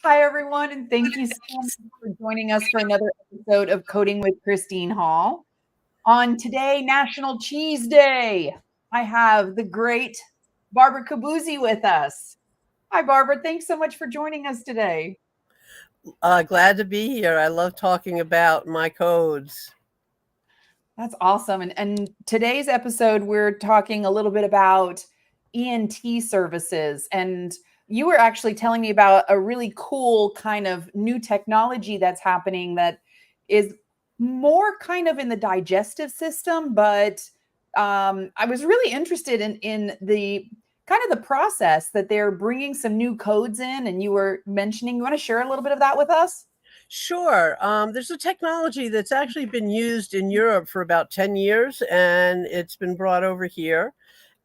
Hi, everyone, and thank you so much for joining us for another episode of Coding with Christine Hall. On today, National Cheese Day, I have the great Barbara Cobuzzi with us. Hi, Barbara. Thanks so much for joining us today. Glad to be here. I love talking about my codes. That's awesome. And today's episode, we're talking a little bit about ENT services. And you were actually telling me about a really cool kind of new technology that's happening that is more kind of in the digestive system. But I was really interested in the kind of the process that they're bringing some new codes in. And you were mentioning, you want to share a little bit of that with us? Sure. There's a technology that's actually been used in Europe for about 10 years, and it's been brought over here.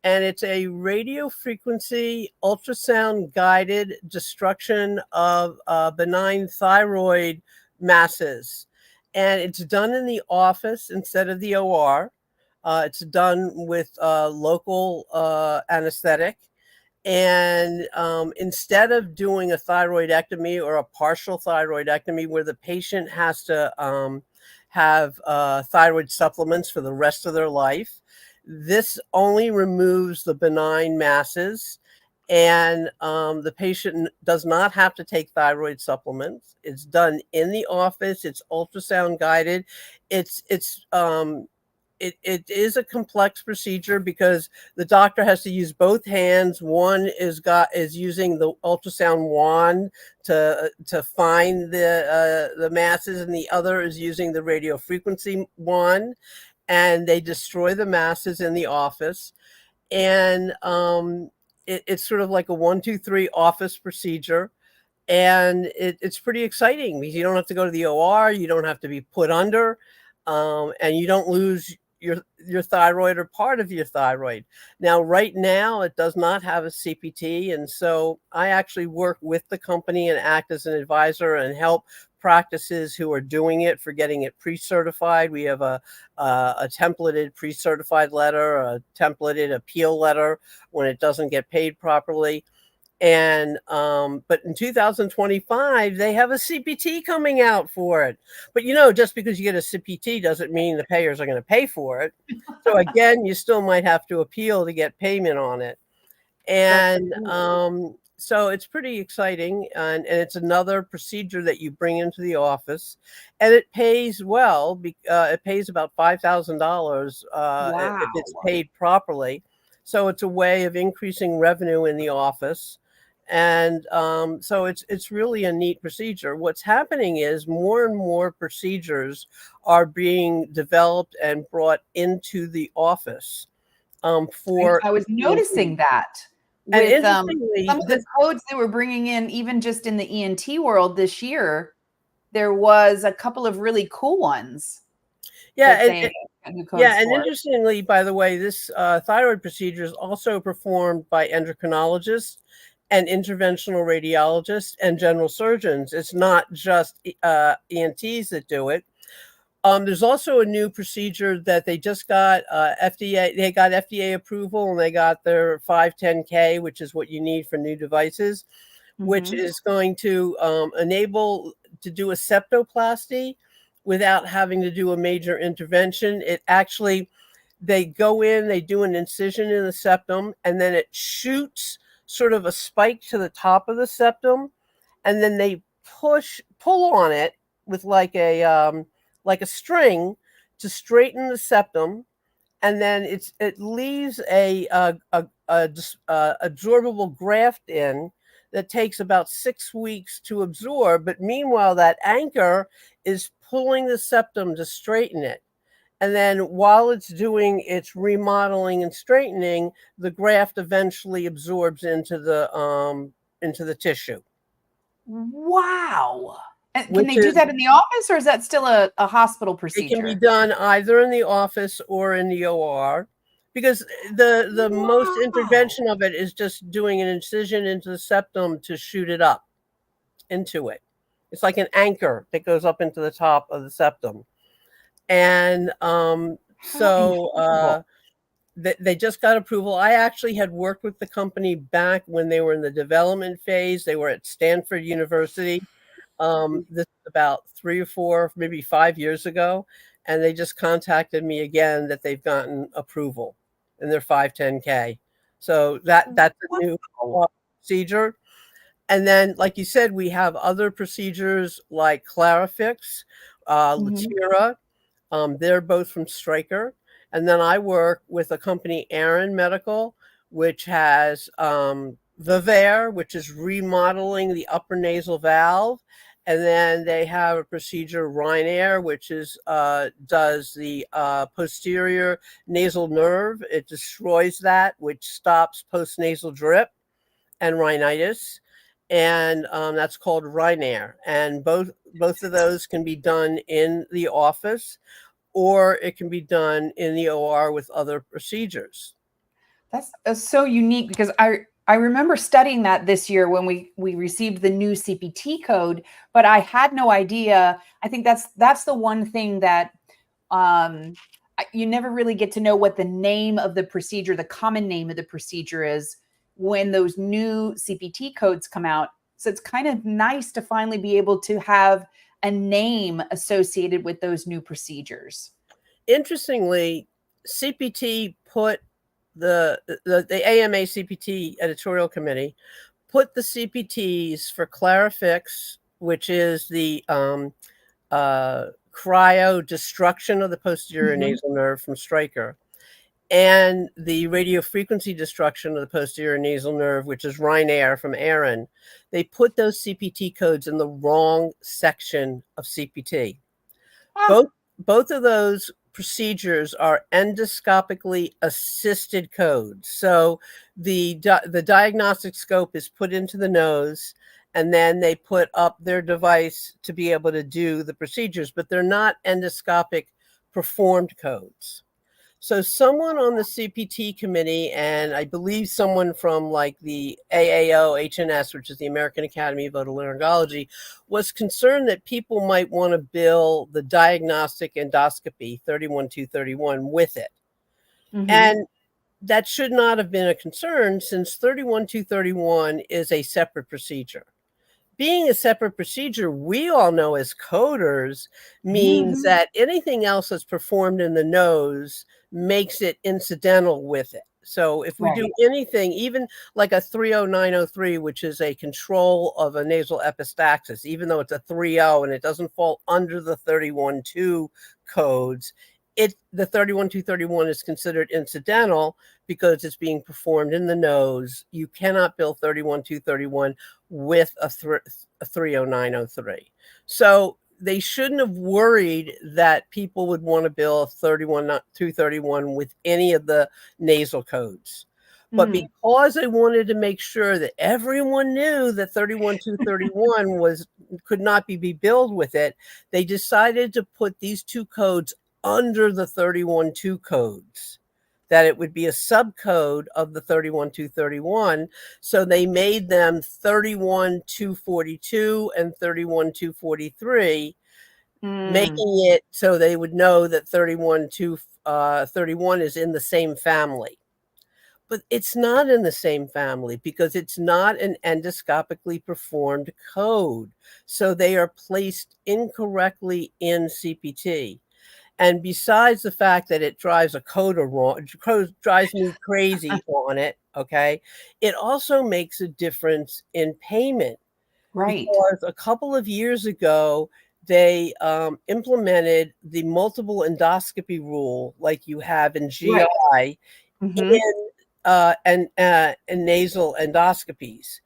And it's a radio frequency ultrasound guided destruction of benign thyroid masses. And it's done in the office instead of the OR. It's done with local anesthetic. And instead of doing a thyroidectomy or a partial thyroidectomy where the patient has to have thyroid supplements for the rest of their life, this only removes the benign masses, and the patient does not have to take thyroid supplements. It's done in the office. It's ultrasound guided. It is a complex procedure because the doctor has to use both hands. One is using the ultrasound wand to find the masses, and the other is using the radio frequency wand, and they destroy the masses in the office. And it's sort of like a 1, 2, 3 office procedure. And it's pretty exciting because you don't have to go to the OR, you don't have to be put under, and you don't lose your thyroid or part of your thyroid. Now, right now, it does not have a CPT, and so I actually work with the company and act as an advisor and help practices who are doing it for getting it pre-certified. We have a templated pre-certified letter, a templated appeal letter when it doesn't get paid properly. And but in 2025 they have a CPT coming out for it. But just because you get a CPT doesn't mean the payers are going to pay for it. So again, you still might have to appeal to get payment on it. And so it's pretty exciting, and it's another procedure that you bring into the office, and it pays well. It pays about $5,000 if it's Wow. paid properly. So it's a way of increasing revenue in the office. And so it's really a neat procedure. What's happening is more and more procedures are being developed and brought into the office for I was ENT. noticing that And with interestingly, some of the codes they were bringing in, even just in the ENT world this year, there was a couple of really cool ones that yeah, they got new codes and for. interestingly, by the way, this thyroid procedure is also performed by endocrinologists and interventional radiologists and general surgeons. It's not just ENTs that do it. There's also a new procedure that they just got FDA. They got FDA approval, and they got their 510K, which is what you need for new devices, which is going to enable to do a septoplasty without having to do a major intervention. It actually, they go in, they do an incision in the septum, and then it shoots sort of a spike to the top of the septum, and then they pull on it with like a string to straighten the septum, and then it leaves a absorbable graft in that takes about 6 weeks to absorb. But meanwhile, that anchor is pulling the septum to straighten it. And then while it's doing its remodeling and straightening, the graft eventually absorbs into the tissue. Wow. And can Which they do is, that in the office, or is that still a hospital it can be procedure? done either in the office or in the OR, because the most Wow. intervention of it is just doing an incision into the septum to shoot it up into it. It's like an anchor that goes up into the top of the septum. And How so incredible. they just got approval. I actually had worked with the company back when they were in the development phase. They were at Stanford University. This is about 3 or 4, maybe 5 years ago, and they just contacted me again that they've gotten approval in their 510K. So that's a new Wow. procedure. And then, like you said, we have other procedures like Clarifix, Mhm. Latira. They're both from Stryker. And then I work with a company, Aaron Medical, which has Vivair, which is remodeling the upper nasal valve. And then they have a procedure, Ryanair, which is does the posterior nasal nerve. It destroys that, which stops postnasal drip and rhinitis, and that's called Ryanair. And both of those can be done in the office, or it can be done in the OR with other procedures. That's so unique because I remember studying that this year when we received the new CPT code, but I had no idea. I think that's the one thing that you never really get to know what the name of the procedure, the common name of the procedure is when those new CPT codes come out. So it's kind of nice to finally be able to have a name associated with those new procedures. Interestingly, CPT put the AMA CPT editorial committee put the CPTs for Clarifix, which is the cryo destruction of the posterior Mhm. nasal nerve from Stryker, and the radiofrequency destruction of the posterior nasal nerve, which is Ryanair from Aaron. They put those CPT codes in the wrong section of CPT. Ah, Both of those procedures are endoscopically assisted codes. So the diagnostic scope is put into the nose, and then they put up their device to be able to do the procedures, but they're not endoscopic performed codes. So someone on the CPT committee, and I believe someone from like the AAO HNS, which is the American Academy of Otolaryngology, was concerned that people might want to bill the diagnostic endoscopy 31231 with it. mhm. And that should not have been a concern, since 31231 is a separate procedure. Being a separate procedure, we all know as coders, means Mhm. that anything else that's performed in the nose makes it incidental with it. So if we do Right. anything, even like a 30903, which is a control of a nasal epistaxis, even though it's a 30 and it doesn't fall under the 312 codes, the 31231 is considered incidental because it's being performed in the nose. You cannot bill 31231 with a 30903. So they shouldn't have worried that people would want to bill 31231 with any of the nasal codes. But Mm. because they wanted to make sure that everyone knew that 31231 could not be billed with it, they decided to put these two codes under the 312 codes, that it would be a subcode of the 31231. So they made them 31242 and 31243, Mm. making it so they would know that 31231 is in the same family. But it's not in the same family because it's not an endoscopically performed code. So they are placed incorrectly in CPT. And besides the fact that it drives a coder wrong, it drives me crazy on it, okay, it also makes a difference in payment, Right. because a couple of years ago, they implemented the multiple endoscopy rule like you have in Right. GI Mhm. and nasal endoscopies.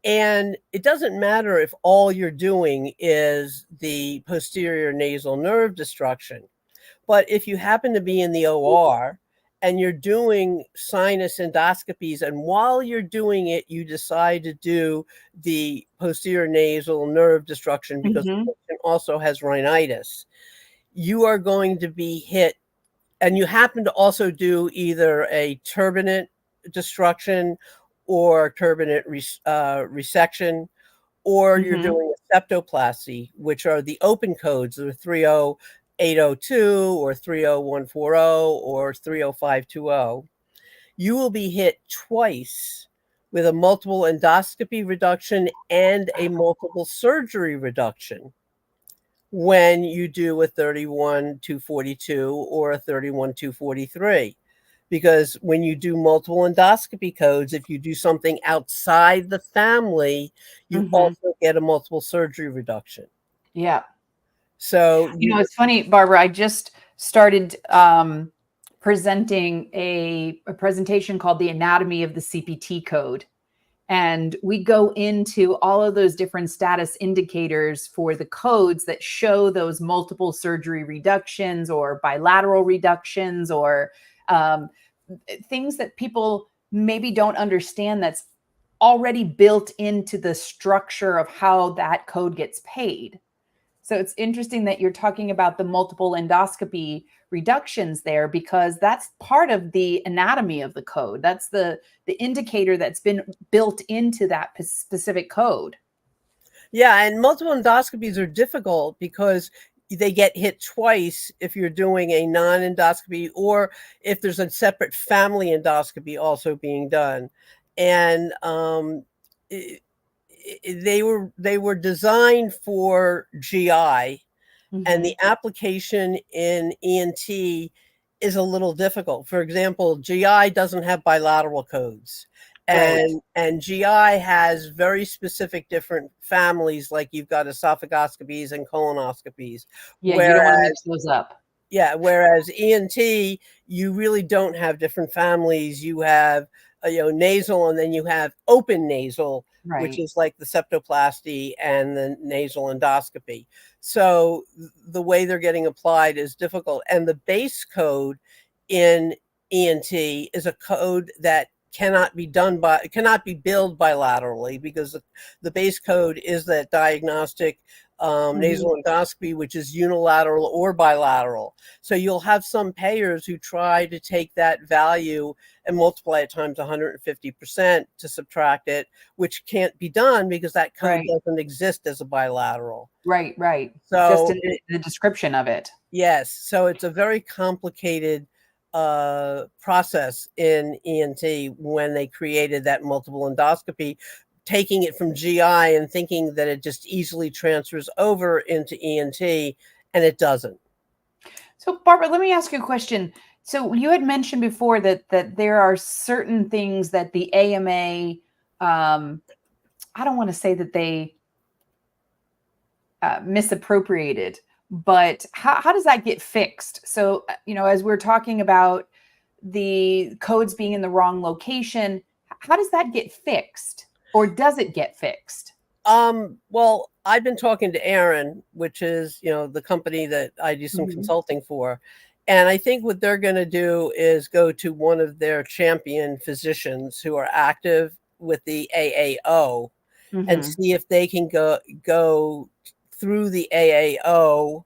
And it doesn't matter if all you're doing is the posterior nasal nerve destruction. But if you happen to be in the OR and you're doing sinus endoscopies, and while you're doing it, you decide to do the posterior nasal nerve destruction because the Mhm. patient also has rhinitis, you are going to be hit. And you happen to also do either a turbinate destruction or turbinate resection, or you're Mhm. doing a septoplasty, which are the open codes, the 30 802 or 30140 or 30520, you will be hit twice with a multiple endoscopy reduction and a multiple surgery reduction when you do a 31242 or a 31243. Because when you do multiple endoscopy codes, if you do something outside the family, you also get a multiple surgery reduction. Yeah. So It's funny, Barbara, I just started presenting a presentation called The Anatomy of the CPT Code. And we go into all of those different status indicators for the codes that show those multiple surgery reductions or bilateral reductions or things that people maybe don't understand that's already built into the structure of how that code gets paid. So it's interesting that you're talking about the multiple endoscopy reductions there, because that's part of the anatomy of the code. That's the indicator that's been built into that specific code. Yeah, and multiple endoscopies are difficult because they get hit twice if you're doing a non-endoscopy or if there's a separate family endoscopy also being done. And they were designed for GI, and the application in ENT is a little difficult. For example, GI doesn't have bilateral codes. And GI has very specific different families, like you've got esophagoscopies and colonoscopies. Yeah, you don't want to mix those up. Yeah, whereas ENT, you really don't have different families. You have nasal, and then you have open nasal, which is like the septoplasty and the nasal endoscopy. So the way they're getting applied is difficult. And the base code in ENT is a code that cannot be billed bilaterally, because the base code is that diagnostic nasal endoscopy, which is unilateral or bilateral. So you'll have some payers who try to take that value and multiply it times 150% to subtract it, which can't be done because that code doesn't exist as a bilateral. Right. So just in the description of it. Yes. So it's a very complicated process in ENT when they created that multiple endoscopy, taking it from GI and thinking that it just easily transfers over into ENT, and it doesn't. So Barbara, let me ask you a question. So you had mentioned before that there are certain things that the AMA, I don't want to say that they misappropriated, but how does that get fixed? So, as we're talking about the codes being in the wrong location, how does that get fixed, or does it get fixed? Well, I've been talking to Aaron, which is, the company that I do some consulting for. And I think what they're going to do is go to one of their champion physicians who are active with the AAO and see if they can go through the AAO,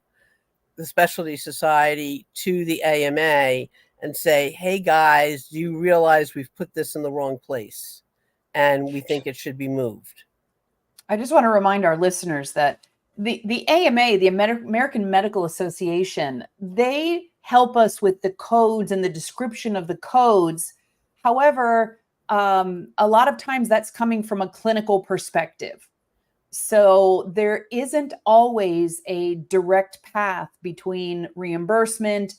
the Specialty Society, to the AMA and say, hey guys, do you realize we've put this in the wrong place and we think it should be moved? I just want to remind our listeners that the AMA, the American Medical Association, they help us with the codes and the description of the codes. However, a lot of times that's coming from a clinical perspective. So there isn't always a direct path between reimbursement,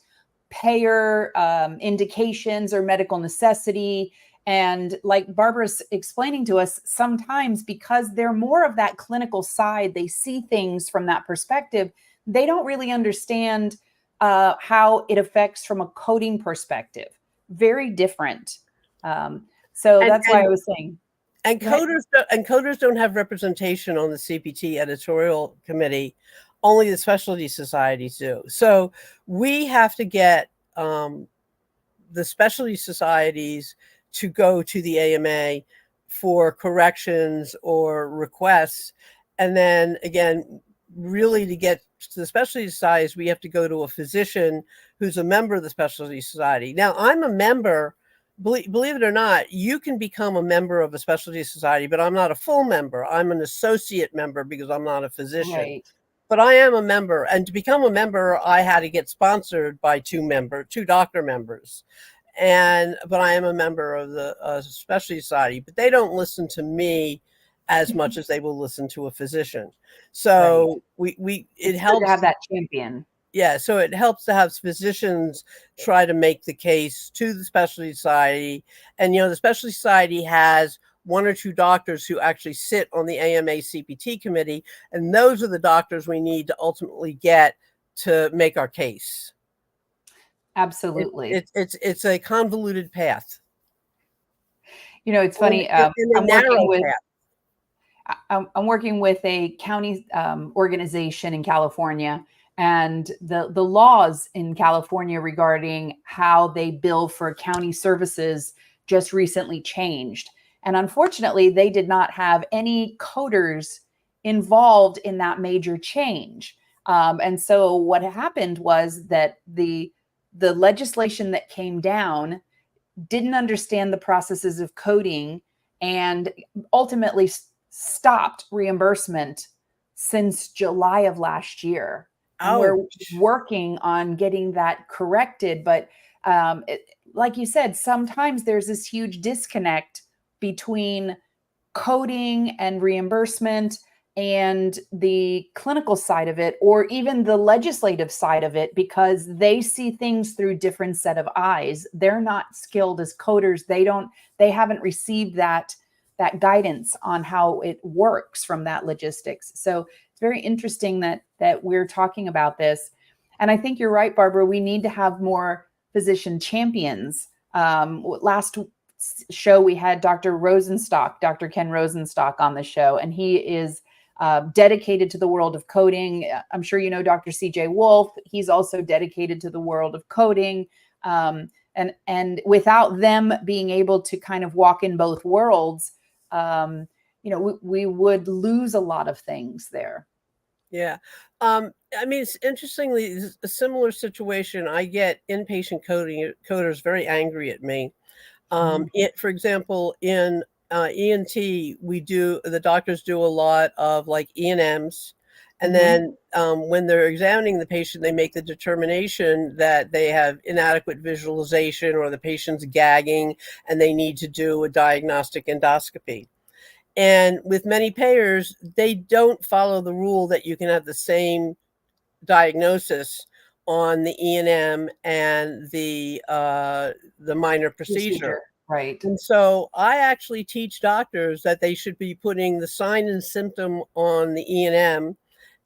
payer indications, or medical necessity. And like Barbara's explaining to us, sometimes because they're more of that clinical side, they see things from that perspective, they don't really understand how it affects from a coding perspective. Very different. So that's why I was saying. And coders don't have representation on the CPT editorial committee. Only the specialty societies do. So we have to get the specialty societies to go to the AMA for corrections or requests. And then again, really to get to the specialty societies, we have to go to a physician who's a member of the specialty society. Now, I'm a member. Believe it or not, you can become a member of a specialty society, but I'm not a full member. I'm an associate member because I'm not a physician. but I am a member, and to become a member, I had to get sponsored by two doctor members. But I am a member of the specialty society, but they don't listen to me as much as they will listen to a physician. Right. So it It's good to helps. have that champion. Yeah, so it helps to have physicians try to make the case to the specialty society. And, the specialty society has one or two doctors who actually sit on the AMA CPT committee. And those are the doctors we need to ultimately get to make our case. Absolutely. It's a convoluted path. It's funny. And a narrow path. I'm working with a county organization in California, and the laws in California regarding how they bill for county services just recently changed. And unfortunately, they did not have any coders involved in that major change. And so what happened was that the legislation that came down didn't understand the processes of coding and ultimately stopped reimbursement since July of last year. And we're working on getting that corrected. But like you said, sometimes there's this huge disconnect between coding and reimbursement and the clinical side of it, or even the legislative side of it, because they see things through different set of eyes. They're not skilled as coders. They haven't received that guidance on how it works from that logistics. So it's very interesting that we're talking about this. And I think you're right, Barbara. We need to have more physician champions. Last show we had Dr. Ken Rosenstock on the show, and he is dedicated to the world of coding. I'm sure you know Dr. CJ Wolf. He's also dedicated to the world of coding. And without them being able to kind of walk in both worlds, we would lose a lot of things there. Yeah. It's interestingly a similar situation. I get inpatient coders very angry at me. For example, in ENT, the doctors do a lot of like E&Ms. And then when they're examining the patient, they make the determination that they have inadequate visualization or the patient's gagging and they need to do a diagnostic endoscopy. And with many payers, they don't follow the rule that you can have the same diagnosis on the E&M and the minor procedure. Right. And so I actually teach doctors that they should be putting the sign and symptom on the E&M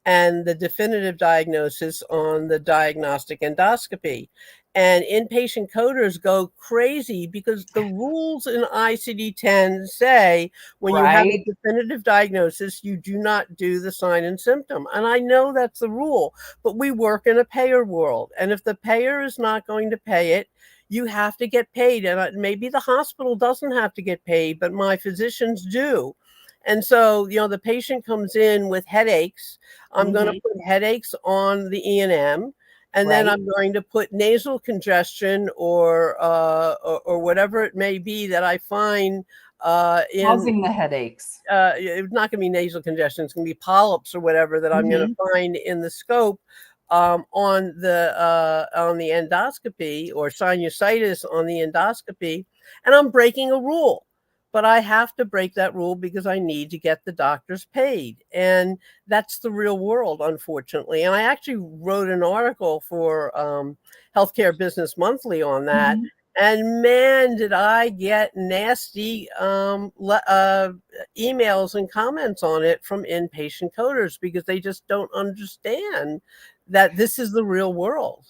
and the definitive diagnosis on the diagnostic endoscopy. And inpatient coders go crazy because the rules in ICD-10 say when you have a definitive diagnosis, you do not do the sign and symptom. And I know that's the rule, but we work in a payer world. And if the payer is not going to pay it, you have to get paid. And maybe the hospital doesn't have to get paid, but my physicians do. And so, the patient comes in with headaches. I'm going to put headaches on the E&M. And then I'm going to put nasal congestion or whatever it may be that I find causing the headaches. It's not going to be nasal congestion. It's going to be polyps or whatever that I'm going to find in the scope on the endoscopy, or sinusitis on the endoscopy. And I'm breaking a rule. But I have to break that rule because I need to get the doctors paid. And that's the real world, unfortunately. And I actually wrote an article for Healthcare Business Monthly on that. And man, did I get nasty emails and comments on it from inpatient coders because they just don't understand that this is the real world.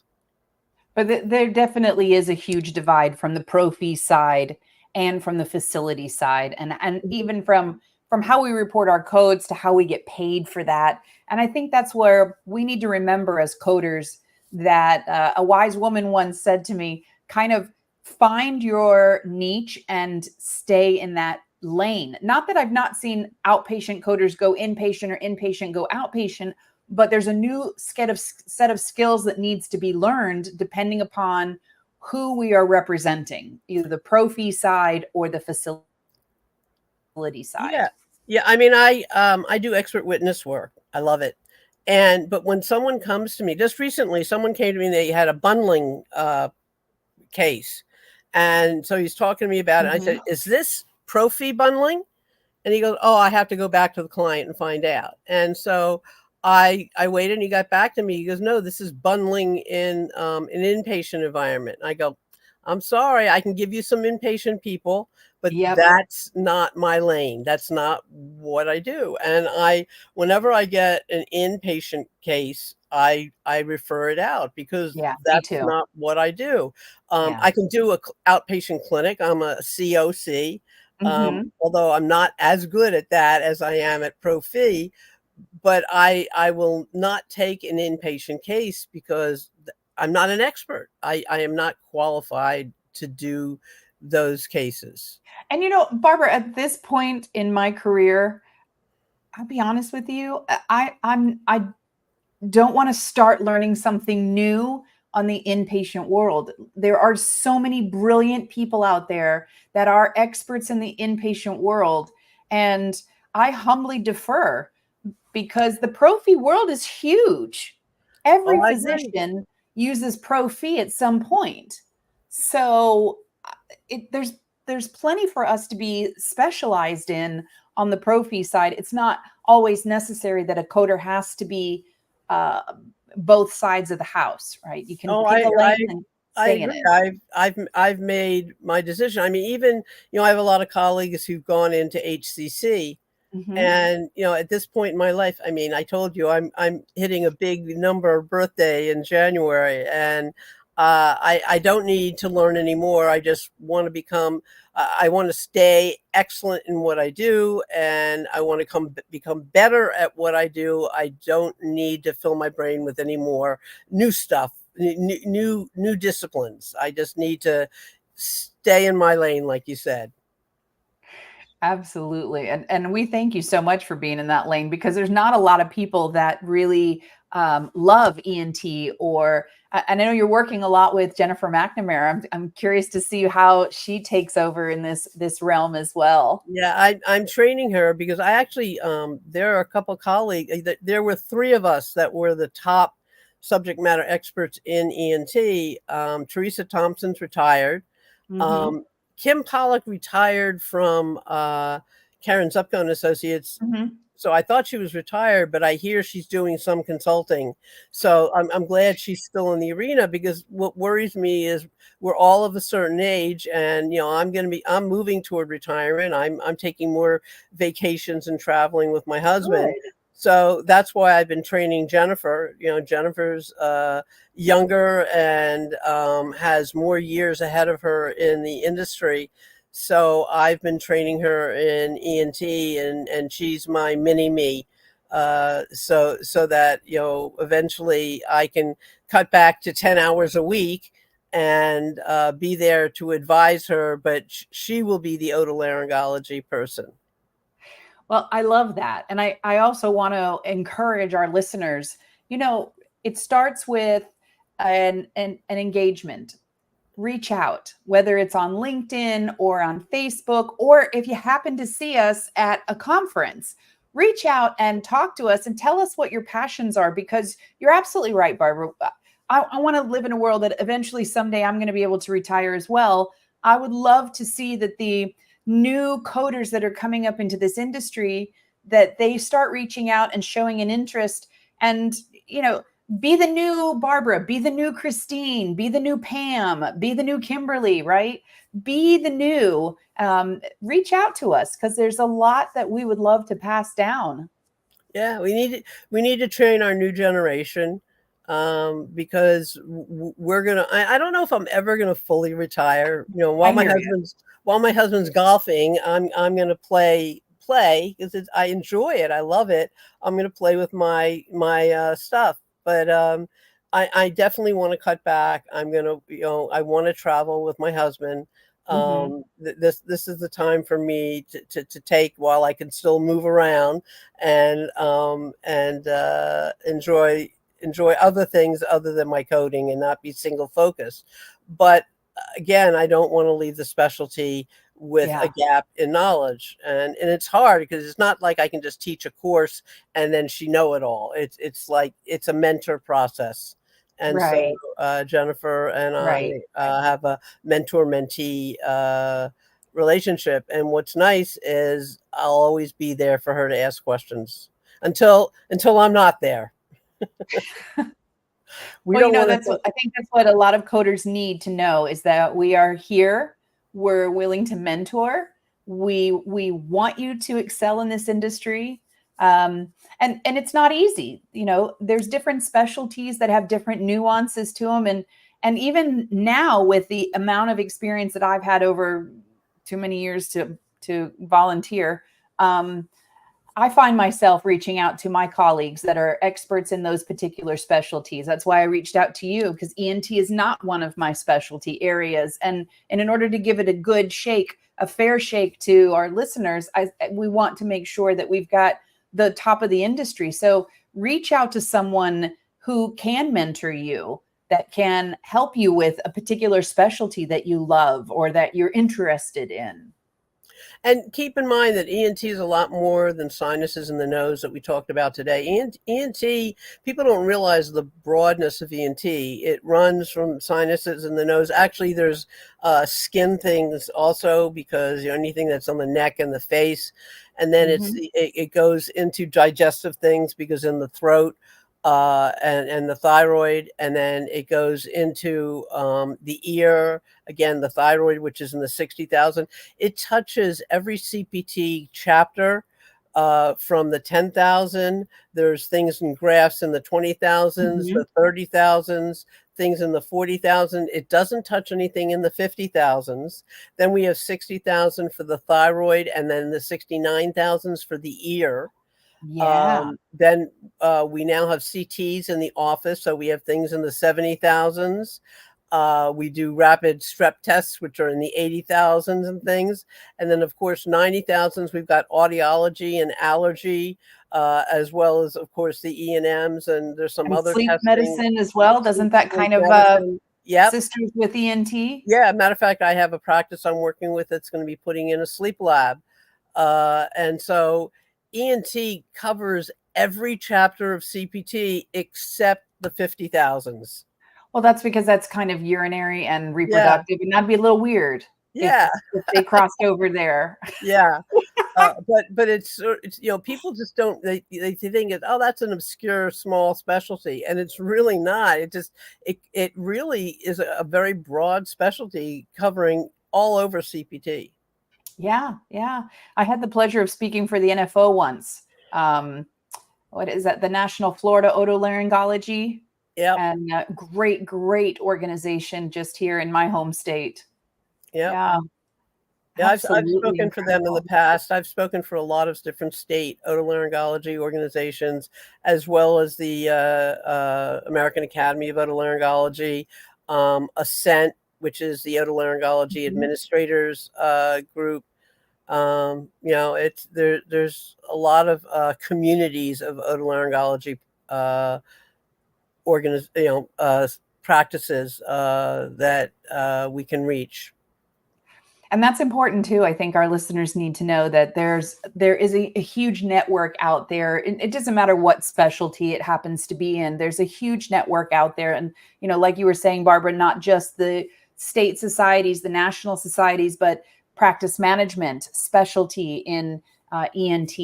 But there definitely is a huge divide from the pro fee side and from the facility side, and even from how we report our codes to how we get paid for that. And I think that's where we need to remember as coders that a wise woman once said to me, kind of find your niche and stay in that lane. Not that I've not seen outpatient coders go inpatient or inpatient go outpatient, but there's a new set of skills that needs to be learned depending upon who we are representing, either the pro fee side or the facility side. Yeah. I mean, I do expert witness work. I love it. But when someone comes to me, just recently, someone came to me and they had a bundling case. And so he's talking to me about it. I said, is this pro fee bundling? And he goes, oh, I have to go back to the client and find out. And so I waited and he got back to me. He goes, no, this is bundling in an inpatient environment. I go, I'm sorry, I can give you some inpatient people, but Yep. that's not my lane. That's not what I do. And whenever I get an inpatient case, I refer it out because Yeah, me that's too. not what I do. Yeah. I can do a outpatient clinic. I'm a COC, although I'm not as good at that as I am at pro fee. But I will not take an inpatient case because I'm not an expert. I am not qualified to do those cases. And Barbara, at this point in my career, I'll be honest with you, I don't want to start learning something new on the inpatient world. There are so many brilliant people out there that are experts in the inpatient world, and I humbly defer because the pro fee world is huge. Oh, Every I agree. physician uses pro fee at some point. So there's plenty for us to be specialized in on the pro fee side. It's not always necessary that a coder has to be uh, both sides of the house, right? You can Oh, pick a lane and I stay in agree. it. I've made my decision. I mean, even I have a lot of colleagues who've gone into HCC. Mm-hmm. And at this point in my life, I mean, I told you I'm hitting a big number birthday in January, and I don't need to learn anymore. I just want to I want to stay excellent in what I do, and I want to become better at what I do. I don't need to fill my brain with any more new stuff, new disciplines. I just need to stay in my lane, like you said. Absolutely. And we thank you so much for being in that lane because there's not a lot of people that really love ENT or I know you're working a lot with Jennifer McNamara. I'm curious to see how she takes over in this realm as well. Yeah, I'm training her because I actually there are a couple colleagues. There were three of us that were the top subject matter experts in ENT. Teresa Thompson's retired. Mm-hmm. Um, Kim Pollock retired from Karen Zupko and Associates. Mm-hmm. So I thought she was retired, but I hear she's doing some consulting. So I'm glad she's still in the arena because what worries me is we're all of a certain age, and I'm moving toward retirement. I'm taking more vacations and traveling with my husband. Good. So that's why I've been training Jennifer. Jennifer's younger and has more years ahead of her in the industry. So I've been training her in ENT, and she's my mini me. So that eventually I can cut back to 10 hours a week and be there to advise her, but she will be the otolaryngology person. Well, I love that. And I also want to encourage our listeners, it starts with an engagement. Reach out, whether it's on LinkedIn or on Facebook, or if you happen to see us at a conference, reach out and talk to us and tell us what your passions are, because you're absolutely right, Barbara. I want to live in a world that eventually someday I'm going to be able to retire as well. I would love to see that the new coders that are coming up into this industry, that they start reaching out and showing an interest and, be the new Barbara, be the new Christine, be the new Pam, be the new Kimberly, right? Be the new, reach out to us because there's a lot that we would love to pass down. Yeah, we need to train our new generation because we're gonna. I don't know if I'm ever gonna fully retire. I hear you. While my husband's golfing, I'm gonna play because I enjoy it. I love it. I'm gonna play with my stuff, but I definitely want to cut back. I'm gonna I want to travel with my husband. Mm-hmm. This is the time for me to take while I can still move around and enjoy other things other than my coding and not be single focused. But again, I don't want to leave the specialty with a Yeah. gap in knowledge. And it's hard because it's not like I can just teach a course and then she know it all. It's like it's a mentor process. And so Right. Jennifer and I Right. have a mentor-mentee relationship. And what's nice is I'll always be there for her to ask questions until I'm not there. We Well, don't want that's to. what I think that's what a lot of coders need to know is that we are here. We're willing to mentor. We want you to excel in this industry. And it's not easy. There's different specialties that have different nuances to them. And even now with the amount of experience that I've had over too many years to volunteer, I find myself reaching out to my colleagues that are experts in those particular specialties. That's why I reached out to you, because ENT is not one of my specialty areas. And in order to give it a good shake, a fair shake to our listeners, we want to make sure that we've got the top of the industry. So reach out to someone who can mentor you, that can help you with a particular specialty that you love or that you're interested in. And keep in mind that ENT is a lot more than sinuses in the nose that we talked about today. ENT, people don't realize the broadness of ENT. It runs from sinuses in the nose. Actually, there's skin things also, because anything that's on the neck and the face. And then it goes into digestive things, because in the throat, and the thyroid, and then it goes into the ear, again, the thyroid, which is in the 60,000. It touches every CPT chapter from the 10,000. There's things in grafts in the 20,000s, the 30,000s, things in the 40,000. It doesn't touch anything in the 50,000s. Then we have 60,000 for the thyroid, and then the 69,000s for the ear. Yeah. Then we now have CTs in the office, so we have things in the 70,000s. We do rapid strep tests, which are in the 80,000s and things. And then, of course, 90,000s, we've got audiology and allergy, as well as, of course, the E&Ms. And there's some And other sleep testing. medicine as well. Doesn't that kind of Yep. sisters with ENT? Yeah, matter of fact, I have a practice I'm working with that's going to be putting in a sleep lab. And so ENT covers every chapter of CPT except the 50,000s. Well, that's because that's kind of urinary and Yeah. reproductive, and that'd be a little weird Yeah. if they crossed over there. Yeah. But it's people just don't, they think it, oh, that's an obscure small specialty, and it's really not. It really is a very broad specialty covering all over CPT. Yeah, yeah. I had the pleasure of speaking for the NFO once. What is that? The National Florida Otolaryngology. Yep. And great organization just here in my home state. Yep. Yeah. Yeah, I've Absolutely spoken for them in the incredible. past. I've spoken for a lot of different state otolaryngology organizations, as well as the American Academy of Otolaryngology, Ascent, which is the otolaryngology administrators group. There's a lot of communities of otolaryngology practices that we can reach. And that's important too. I think our listeners need to know that there is a huge network out there. It doesn't matter what specialty it happens to be in. There's a huge network out there. And, like you were saying, Barbara, not just the state societies, the national societies, but practice management, specialty in ENT.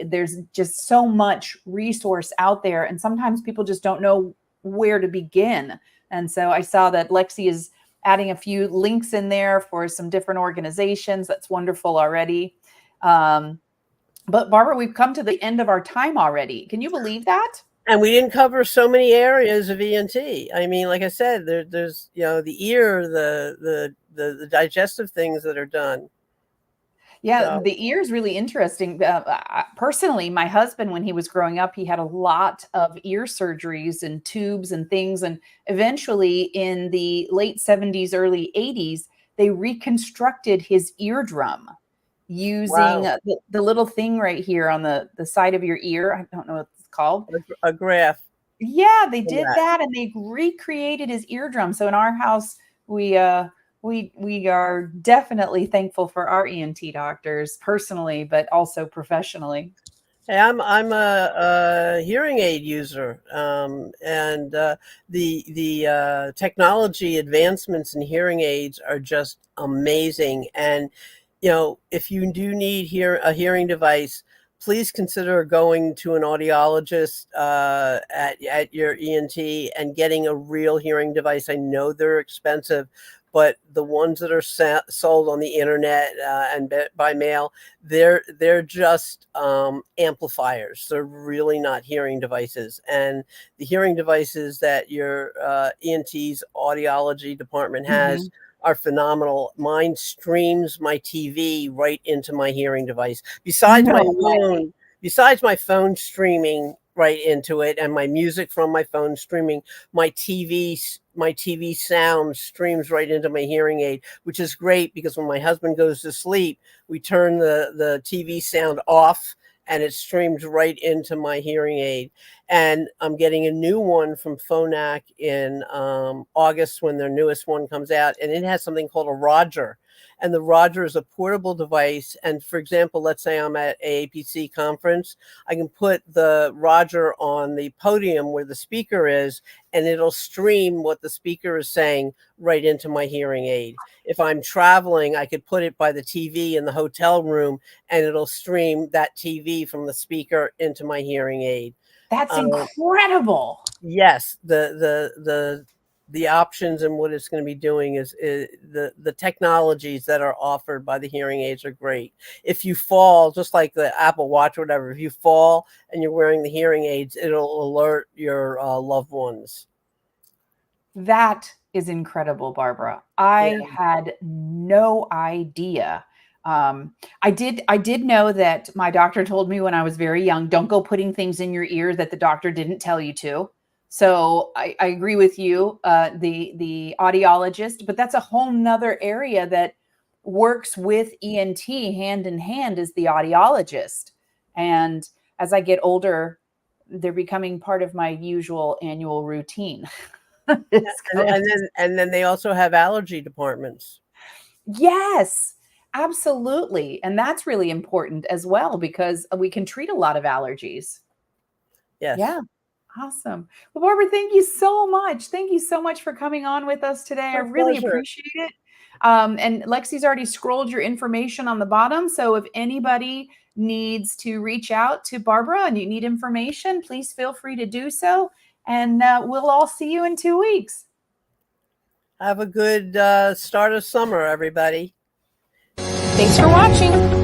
There's just so much resource out there. And sometimes people just don't know where to begin. And so I saw that Lexi is adding a few links in there for some different organizations. That's wonderful already. But Barbara, we've come to the end of our time already. Can you believe that? And we didn't cover so many areas of ENT. I mean, like I said, there's the ear, the digestive things that are done. Yeah, the ear is really interesting. Personally, my husband, when he was growing up, he had a lot of ear surgeries and tubes and things. And eventually in the late 70s, early 80s, they reconstructed his eardrum using the little thing right here on the side of your ear. I don't know what it's called. A graft. Yeah, they did that, and they recreated his eardrum. So in our house, we We are definitely thankful for our ENT doctors personally, but also professionally. Hey, I'm a hearing aid user, and the technology advancements in hearing aids are just amazing. And if you do need a hearing device, please consider going to an audiologist at your ENT and getting a real hearing device. I know they're expensive, but the ones that are sold on the internet and by mail, they're just amplifiers. They're really not hearing devices. And the hearing devices that your ENT's audiology department has Mhm. are phenomenal. Mine streams my TV right into my hearing device. No way. Besides my phone streaming right into it, and my music from my phone streaming, my TV sound streams right into my hearing aid, which is great because when my husband goes to sleep, we turn the TV sound off and it streams right into my hearing aid. And I'm getting a new one from Phonak in August when their newest one comes out, and it has something called a Roger. And the Roger is a portable device. And for example, let's say I'm at a APC conference, I can put the Roger on the podium where the speaker is, and it'll stream what the speaker is saying right into my hearing aid. If I'm traveling, I could put it by the TV in the hotel room, and it'll stream that TV from the speaker into my hearing aid. That's Um, incredible. yes, the options and what it's going to be doing is the technologies that are offered by the hearing aids are great. If you fall, just like the Apple Watch or whatever, if you fall and you're wearing the hearing aids, it'll alert your loved ones. That is incredible, Barbara. Yeah. I had no idea. I did know that my doctor told me when I was very young, don't go putting things in your ear that the doctor didn't tell you to. So I agree with you, the audiologist, but that's a whole nother area that works with ENT hand in hand is the audiologist. And as I get older, they're becoming part of my usual annual routine. Yeah, It's going and then they also have allergy departments. Yes, absolutely. And that's really important as well because we can treat a lot of allergies. Yes. Yeah, awesome. Well, Barbara, thank you so much. Thank you so much for coming on with us today. I My really pleasure. appreciate it. And Lexi's already scrolled your information on the bottom. So if anybody needs to reach out to Barbara and you need information, please feel free to do so. And we'll all see you in 2 weeks. Have a good start of summer, everybody. Thanks for watching.